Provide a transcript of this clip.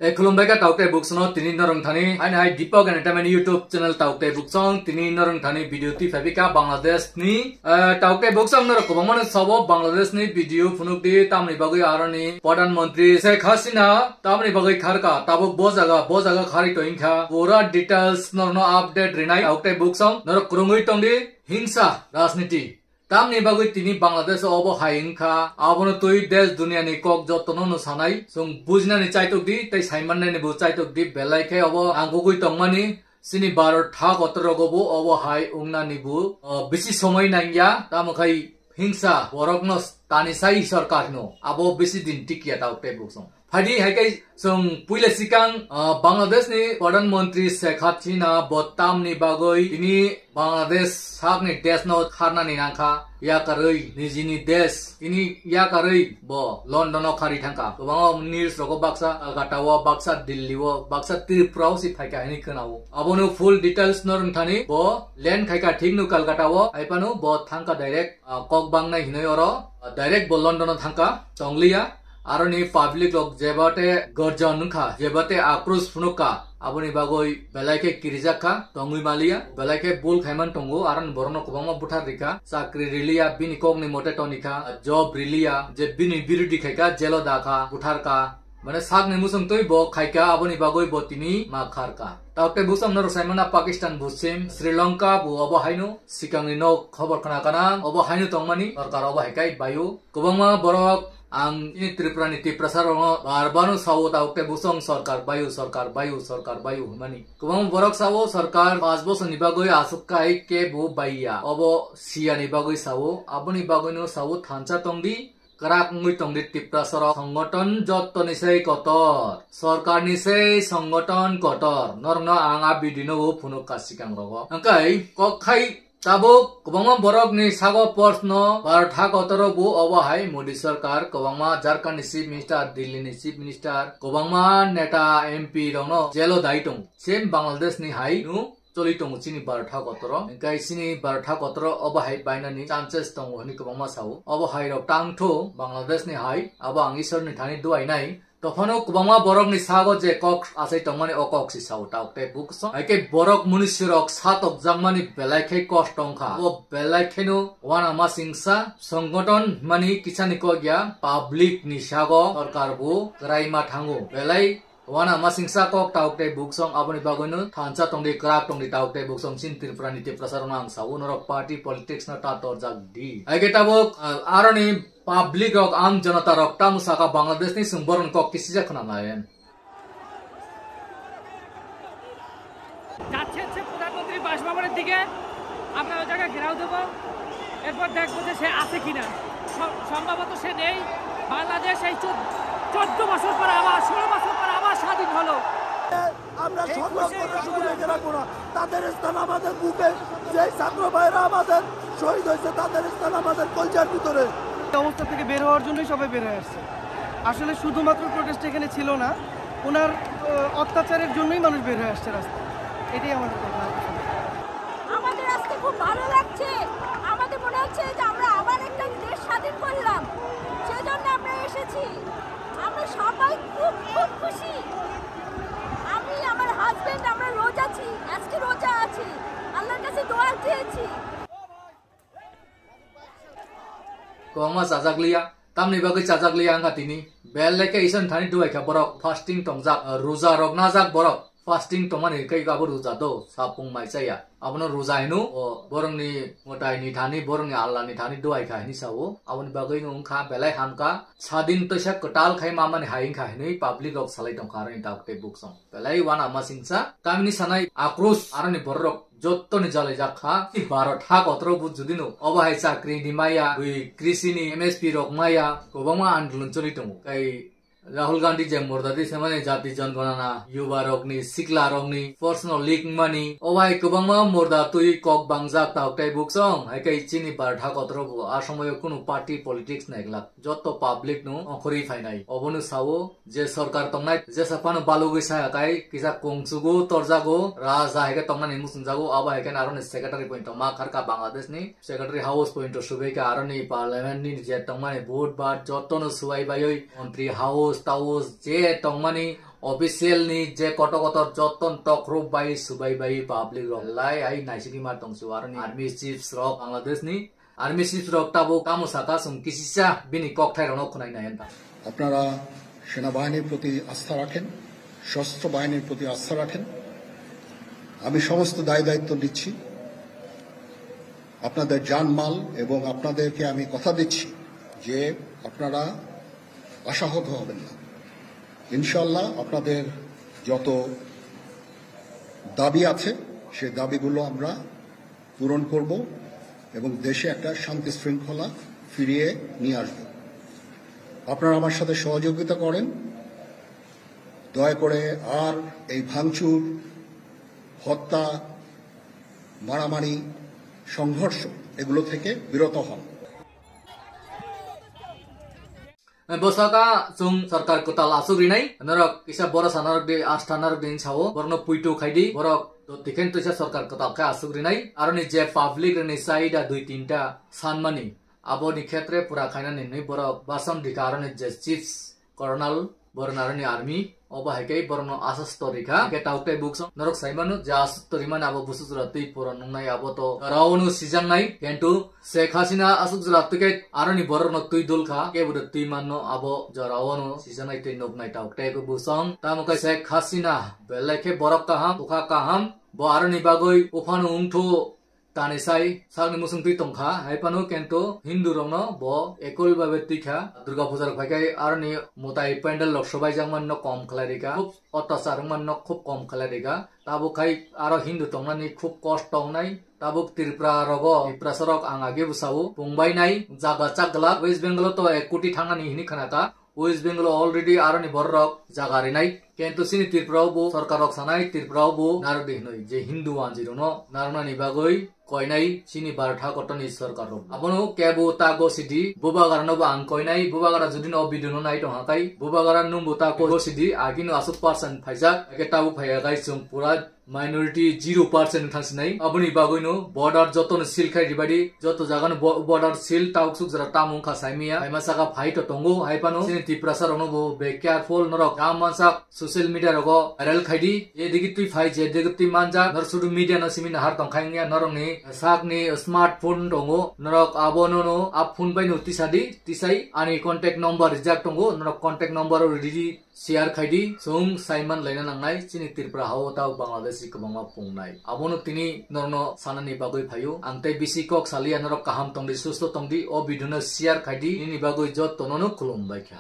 Kulumbaga Taukte Bookson, Tini Norangthani, and I Deepak Entertainment YouTube channel Taukte Bookson, Tini Norangthani video ti Fabika Bangladesh ni Taukte Bookson Kobaman Sabo Bangladesh ni video Funukti Tamni Bagi Arani, Padan Mantri Sheikh Hasina, Tamni Bagi Kharka, Tabu Bozaga Khari Toinka, Pura details no update Renai Taukte Bookson, Nor Kurungui Tondi, Hinsa, Rasniti. Tamni bagui tini Bangladesh obo haingka abono tui des dunia ni kok jotono no sanai sung bujna ni chaitok di tai saiman ni bu chaitok di belai ke obo angugui tongmani sini baro tha kotro gobo obo hai ungna ni bu bisi somoi nangya tamokai hingsa borokno tani sai sarkar no abo bisi din tikia taukte buksong Hadi hakai sung puila sikang Bangladesh ni Perdana Menteri Sheikh Hasina botam ni bagoi ini Bangladesh sak ni des no kharna ni nangka ya karoi nijini des ini ya karoi bo London no khari thangka kobang news roko baksa gatawa baksa Delhi wo baksa Tripura si thaika ini kanao abono full details norun thani bo land khaika thik nu Kolkata wo aipanu bo thangka direct kokbang na hinoi oro direct bo London no thangka tonglia Aroni public log jebate gorjon kha jebate akrus funuka aboni bagoi belaike kirijaka tongui malia belaike bul khaiman tongo aran borono kubama buthar rika sakri rilia bini kogni mote tonika job rilia je bini birudi khaika jelo dakha buthar ka mane sakni musung toi bo khaika aboni bagoi botini ma kharka taukte busam nor saimana Pakistan busim Sri Lanka bu obo hainu sikangni no khobor kana kana obo hainu tongmani sarkar obo hekai bayu kubama borok ang ini Tripura niti prasarongo barbanu sawo taukte busong sarkar bayu mani kubang borok sawo sarkar 5 বছর nibagoi asukkai ke bu baiya obo sia nibagoi sawo aboni bagoi no sawo thancha tongdi karak ngui tongdi Tripura sorok সংগঠন যত নিসেই কতর সরকার নিসেই সংগঠন কতর নরনো আঙা বিদিনো ফুনুক কাসিকাং রগ angkai kokhai Tabuk kubangma borok ni sago porno bartha kotoro bu obahai Modi sarkar kubangma Jharkhand ni chief minister Delhi ni chief minister kubangma neta MP rongno jelo daitong sem Bangladesh ni hai nu cholitung chini bartha kotoro kai chini bartha kotoro obahai bainani chances tong honi kubangma sau obahai rok tangtho Bangladesh ni hai aba angisor ni thani duai nai Tofano kubangma borok ni sago je kok asai tongmani okok si sau taukte bukso aike borok munishirok satok jangmani belaikhe kostongkha o belaikhenu wana masingsa songgoton mani kisani ko gya public ni sago sarkar bu kraima thangu belai wana masingsa kok taukte buksong aboni bagonu thancha tongdi krak tongdi taukte buksong sin Tripura niti prasarana ang sau norok party politics na tator jagdi aike tabuk aroni Public rok ang janata rok tamu saka Bangladesh ni sumboron kok kisija khana nayen যাচ্ছে প্রধানমন্ত্রী বাসভবনের দিকে আমরা ওই জায়গায় ঘেরাও দেব এরপর দেখবো যে সে আছে কিনা সম্ভবত সে নেই বাংলাদেশ এই 14 বছর পর আবার 16 বছর পর আবার স্বাধীন হলো আমরা সংগ্রাম করে শুধু রেখে রাখবো না তাদের স্থান আমাদের বুকে যে ছাত্র ভাইরা আমাদের শহীদ হয়েছে তাদের স্থান আমাদের কলজার ভিতরে অবস্থা থেকে বের হওয়ার জন্যই সবাই বের হয়ে আসছে আসলে শুধুমাত্র প্রোটেস্ট এখানে ছিল না ওনার অত্যাচারের জন্যই মানুষ বের হয়ে আসছে রাস্তায় এটাই আমাদের কথা আমাদের আজকে খুব ভালো লাগছে আমাদের মনে হচ্ছে যে আমরা আবার একটা দেশ স্বাধীন করলাম সেজন্য আমরা এসেছি আমরা সবাই খুব খুব খুশি আমি আমার হাজবেন্ড আমরা রোজা আছি আজকে রোজা আছি আল্লাহর কাছে দোয়া চেয়েছি Koma chajaglia tamni bagai chajaglia anga tini belleke isan thani duai kha borok fasting tongjak roza rok najak borok fasting tomani kai gabur roza do sapung mai chaya abono roza hinu borong ni motai ni thani borong ni Allah ni thani duai kha ni sawo aboni bagai nung kha belai hamka sadin to sak kotal khai mamani haing kha ni public rok salai tong kharin taukte buksong belai wana masingsa kamini sanai akrus arani borok Jotto ni jale jakha baro tha kotro bu judinu obahai chakri ni maya ui krisi ni MSP rok maya kobama andolon choli tongo kai Rahul Gandhi je mordadi semane jati janganana yuba rokni sikla rokni personal leak money obai kubangma morda tui kok bangjak tauktai buksong haikai chini bartha kotro bu asomoyo kunu party politics naigla jotto public nu okhori phainai obonu sawo je sarkar tongnai je sapano balugui sa kai kisa kongsugo torjago raja haike tongnani musunjago abai haike aroni secretary point ma kharka Bangladesh ni secretary house point subeka aroni parliament ni je tongmani vote bar jotto no suai bayoi montri house Taus je tongmani official ni je kotor joton tokrub bai subai bai public rok lai ai naisini mar tongsu arni army chief rok Bangladesh ni army chief rok tabo kamu saka sum kisisa bini kokthai rok khunai nai anta আপনারা সেনাবাহিনীর প্রতি আস্থা রাখেন, সশস্ত্র বাহিনীর প্রতি আস্থা রাখেন। আমি সমস্ত দায়িত্ব নিচ্ছি, আপনাদের জানমাল এবং আপনাদেরকে আমি কথা দিচ্ছি যে আপনারা আশাহত হবেন না। ইনশাআল্লাহ আপনাদের যত দাবি আছে সেই দাবিগুলো আমরা পূরণ করব এবং দেশে একটা শান্তি শৃঙ্খলা ফিরিয়ে নিয়ে আসব। আপনারা আমার সাথে সহযোগিতা করেন, দয়া করে আর এই ভাঙচুর, হত্যা, মারামারি, সংঘর্ষ এগুলো থেকে বিরত হন। bosaka sung sarkar kotal asugri nai narok isa bora sanarok de astanar din chawo borno puito khaidi borok to tiken to isa sarkar kotal ka asugri nai aroni je public ni saida 2-3টা sanmani abo ni khetre pura khaina ni borok basan dikarone je chiefs colonel bornaroni army oba hekai borno asastorika ke taukte books narok saimanu ja astoriman abo busuzratui puran nai abo to raunu season nai kentu Sheikh Hasina asukzratike aroni borno tui dulkha ke bud tui manno abo jarawanu season nai tui nok nai taukte ko busong tamukai Sheikh Hasina belake borok kaham ukha kaham bo aroni bagoi ufanu ungtho tanisai salni musung tui tongkha haipanu kento Hindu rongno bo ekol babe tikha Durga Pujar bhagai arni mutai pandal lok sobai jangman no kom khalarika khub ottasar man no khub kom khalarika tabu khai aro Hindu tongnani khub kost tongnai tabuk Tripura rogo Tripura angage busau pungbai nai jaga chakla West Bengal to 1 কোটি thangani hini khanaka West Bengal already arani borrok jagari nai kento sini Tripura bo sarkarok sanai Tripura bo nardi noi je Hindu anjiro no narna ni bagoi koinai sini bartha kotoni sarkaro abono kebo tago city bubagara no ang koinai bubagara judi no biduno nai to hakai bubagara numbu ta ko city agino asuk person phaijak eketabu phaigai chung pura minority 0% thasinai aboni bagoino border joton sil khai ribadi joto jagano border sil tausuk jara tamung kha saimia haimasa phaito tongo haipano sini Tripura sarono bo be careful norok gamansak social media rogo viral khaidi edigi tui phai je edigi tui manja nor sudu media no simin har tongkhaingya norongni sakni smartphone tongo norok abono no ap phone bai no tisai ani contact number rijak tongo norok contact number ready share khaidi sung Simon laina nangai chini Tripura hao tau Bangladesh ikbangma pungnai abono tini norno sanani bagoi phayo angtai bisi kok salia norok kaham tongdi susto tongdi o biduna share khaidi ni bagoi jot tonono khulum baikha